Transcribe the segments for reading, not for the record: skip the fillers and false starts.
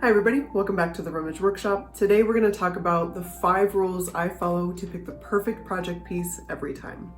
Hi everybody, welcome back to the Rummage Workshop. Today we're going to talk about the 5 rules I follow to pick the perfect project piece every time.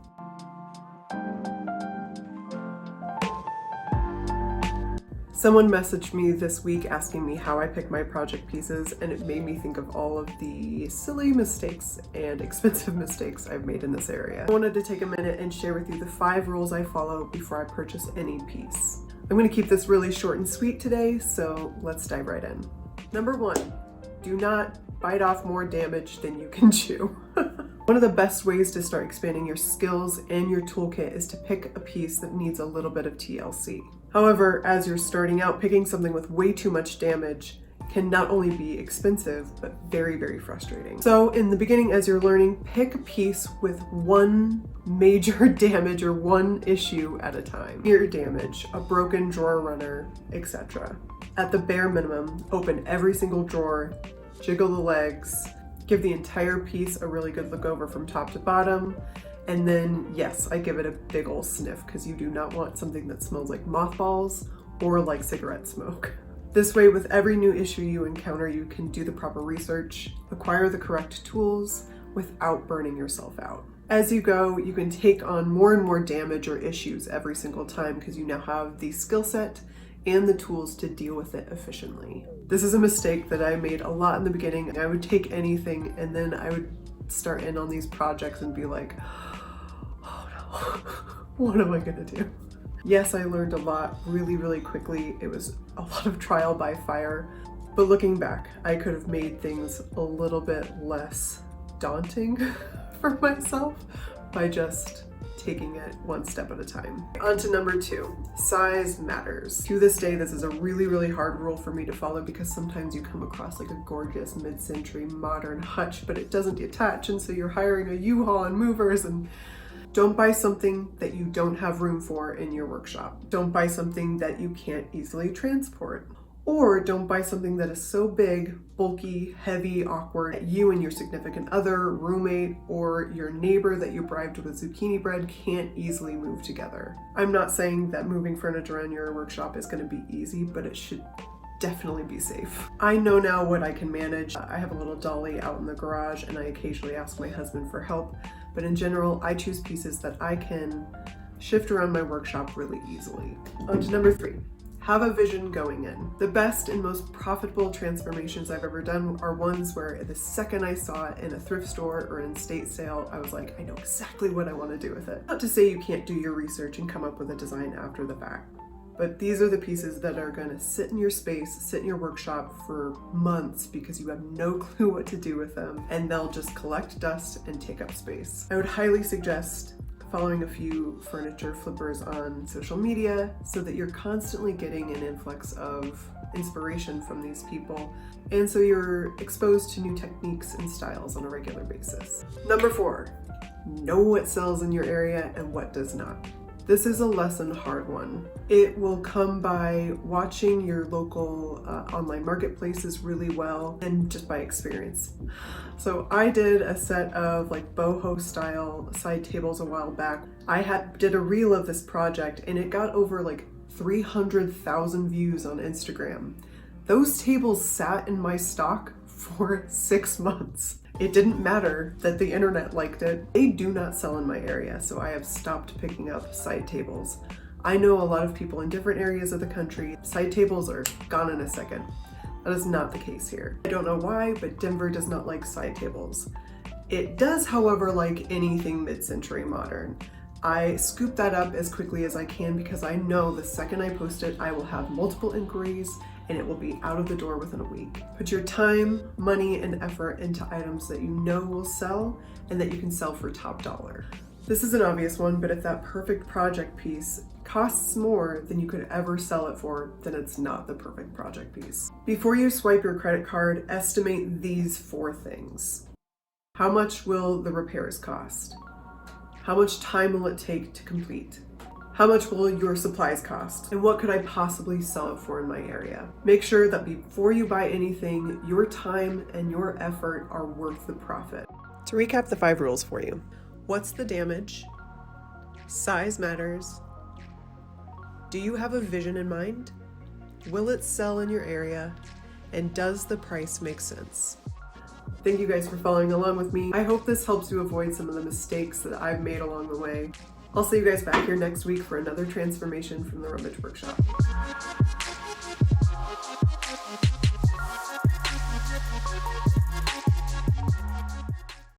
Someone messaged me this week asking me how I pick my project pieces, and it made me think of all of the silly mistakes and expensive mistakes I've made in this area. I wanted to take a minute and share with you the 5 rules I follow before I purchase any piece. I'm going to keep this really short and sweet today, so let's dive right in. Number 1, do not bite off more damage than you can chew. One of the best ways to start expanding your skills and your toolkit is to pick a piece that needs a little bit of TLC. However, as you're starting out, picking something with way too much damage can not only be expensive, but very, very frustrating. So in the beginning, as you're learning, pick a piece with one major damage or one issue at a time. Ear damage, a broken drawer runner, etc. At the bare minimum, open every single drawer, jiggle the legs, give the entire piece a really good look over from top to bottom, and then, yes, I give it a big ol' sniff because you do not want something that smells like mothballs or like cigarette smoke. This way, with every new issue you encounter, you can do the proper research, acquire the correct tools without burning yourself out. As you go, you can take on more and more damage or issues every single time because you now have the skill set and the tools to deal with it efficiently. This is a mistake that I made a lot in the beginning. I would take anything and then I would start in on these projects and be like, oh no, what am I gonna do? Yes, I learned a lot really quickly. It was a lot of trial by fire, but looking back, I could have made things a little bit less daunting for myself by just taking it one step at a time. On to number 2, size matters. To this day, this is a really hard rule for me to follow because sometimes you come across like a gorgeous mid-century modern hutch, but it doesn't detach, and so you're hiring a U-Haul and movers, and don't buy something that you don't have room for in your workshop. Don't buy something that you can't easily transport. Or don't buy something that is so big, bulky, heavy, awkward that you and your significant other, roommate, or your neighbor that you bribed with zucchini bread can't easily move together. I'm not saying that moving furniture in your workshop is going to be easy, but it should definitely be safe. I know now what I can manage. I have a little dolly out in the garage and I occasionally ask my husband for help, but in general, I choose pieces that I can shift around my workshop really easily. On to number 3. Have a vision going in. The best and most profitable transformations I've ever done are ones where the second I saw it in a thrift store or an estate sale, I was like, I know exactly what I want to do with it. Not to say you can't do your research and come up with a design after the fact, but these are the pieces that are going to sit in your space, sit in your workshop for months because you have no clue what to do with them, and they'll just collect dust and take up space. I would highly suggest following a few furniture flippers on social media so that you're constantly getting an influx of inspiration from these people, and so you're exposed to new techniques and styles on a regular basis. Number 4, know what sells in your area and what does not. This is a lesson hard one. It will come by watching your local online marketplaces really well and just by experience. So I did a set of like boho style side tables a while back. I did a reel of this project and it got over like 300,000 views on Instagram. Those tables sat in my stock for 6 months. It didn't matter that the internet liked it. They do not sell in my area, so I have stopped picking up side tables. I know a lot of people in different areas of the country, side tables are gone in a second. That is not the case here. I don't know why, but Denver does not like side tables. It does, however, like anything mid-century modern. I scoop that up as quickly as I can because I know the second I post it, I will have multiple inquiries and it will be out of the door within a week. Put your time, money, and effort into items that you know will sell and that you can sell for top dollar. This is an obvious one, but if that perfect project piece costs more than you could ever sell it for, then it's not the perfect project piece. Before you swipe your credit card, estimate these 4 things. How much will the repairs cost? How much time will it take to complete? How much will your supplies cost? And what could I possibly sell it for in my area? Make sure that before you buy anything, your time and your effort are worth the profit. To recap the 5 rules for you. What's the damage? Size matters. Do you have a vision in mind? Will it sell in your area? And does the price make sense? Thank you guys for following along with me. I hope this helps you avoid some of the mistakes that I've made along the way. I'll see you guys back here next week for another transformation from the Rummage Workshop.